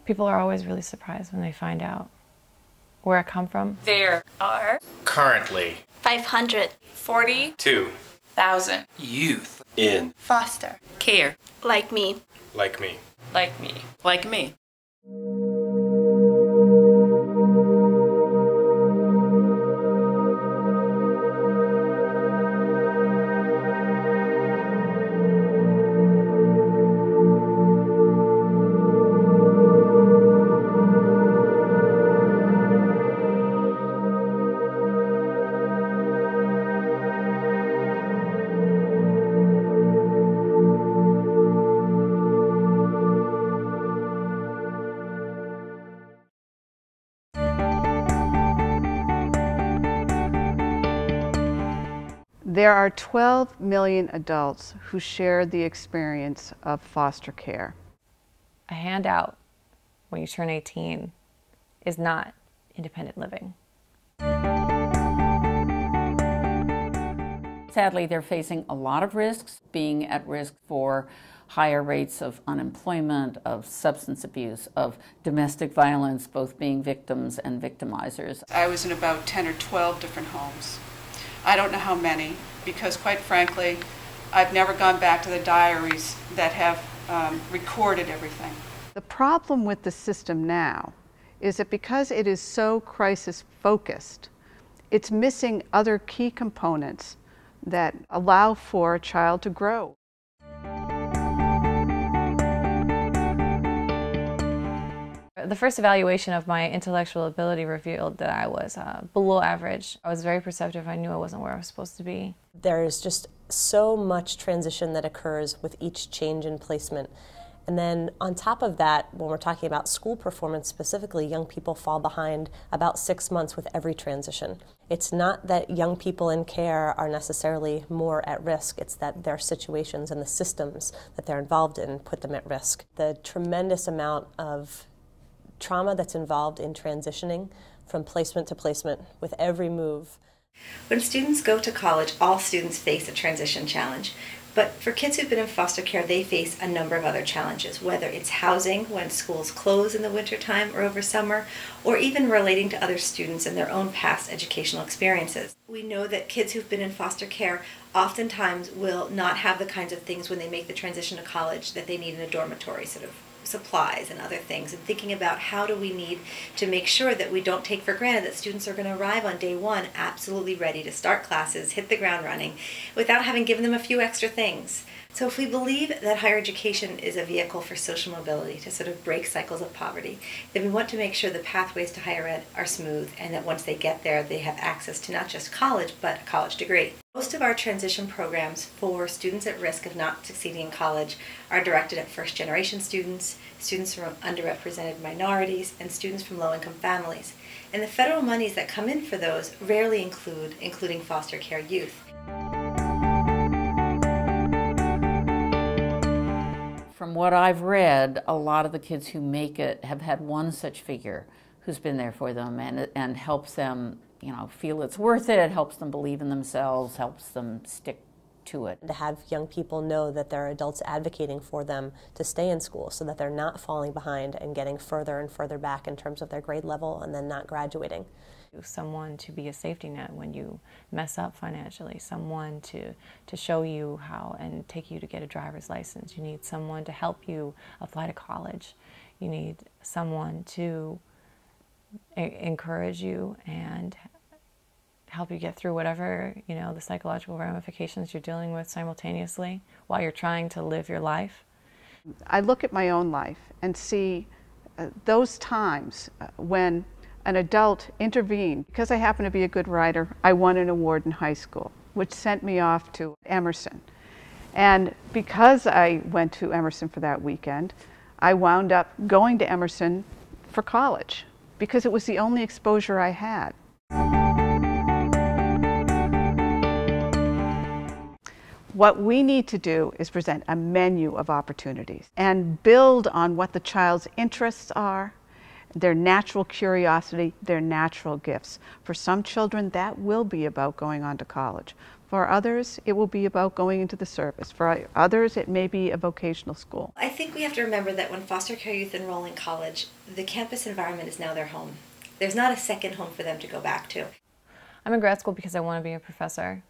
People are always really surprised when they find out where I come from. There are currently 542,000 youth in foster care. Like me. like me. Like me. Like me. There are 12 million adults who share the experience of foster care. A handout when you turn 18 is not independent living. Sadly, they're facing a lot of risks, being at risk for higher rates of unemployment, of substance abuse, of domestic violence, both being victims and victimizers. I was in about 10 or 12 different homes. I don't know how many, because quite frankly, I've never gone back to the diaries that have recorded everything. The problem with the system now is that because it is so crisis-focused, it's missing other key components that allow for a child to grow. The first evaluation of my intellectual ability revealed that I was below average. I was very perceptive. I knew I wasn't where I was supposed to be. There's just so much transition that occurs with each change in placement. And then on top of that, when we're talking about school performance specifically, young people fall behind about 6 months with every transition. It's not that young people in care are necessarily more at risk, it's that their situations and the systems that they're involved in put them at risk. The tremendous amount of trauma that's involved in transitioning from placement to placement with every move. When students go to college, all students face a transition challenge. But for kids who've been in foster care, they face a number of other challenges, whether it's housing when schools close in the wintertime or over summer, or even relating to other students and their own past educational experiences. We know that kids who've been in foster care oftentimes will not have the kinds of things when they make the transition to college that they need in a dormitory, sort of supplies and other things, and thinking about how do we need to make sure that we don't take for granted that students are going to arrive on day one absolutely ready to start classes, hit the ground running, without having given them a few extra things. So if we believe that higher education is a vehicle for social mobility to sort of break cycles of poverty, then we want to make sure the pathways to higher ed are smooth and that once they get there, they have access to not just college, but a college degree. Most of our transition programs for students at risk of not succeeding in college are directed at first-generation students, students from underrepresented minorities, and students from low-income families. And the federal monies that come in for those rarely including foster care youth. From what I've read, a lot of the kids who make it have had one such figure who's been there for them and helps them, feel it's worth it, helps them believe in themselves, helps them stick to it. To have young people know that there are adults advocating for them to stay in school so that they're not falling behind and getting further and further back in terms of their grade level and then not graduating. Someone to be a safety net when you mess up financially, someone to show you how and take you to get a driver's license. You need someone to help you apply to college. You need someone to encourage you and help you get through whatever, the psychological ramifications you're dealing with simultaneously while you're trying to live your life. I look at my own life and see those times when an adult intervened. Because I happen to be a good writer, I won an award in high school, which sent me off to Emerson. And because I went to Emerson for that weekend, I wound up going to Emerson for college, because it was the only exposure I had. What we need to do is present a menu of opportunities and build on what the child's interests are, their natural curiosity, their natural gifts. For some children, that will be about going on to college. For others, it will be about going into the service. For others, it may be a vocational school. I think we have to remember that when foster care youth enroll in college, the campus environment is now their home. There's not a second home for them to go back to. I'm in grad school because I want to be a professor.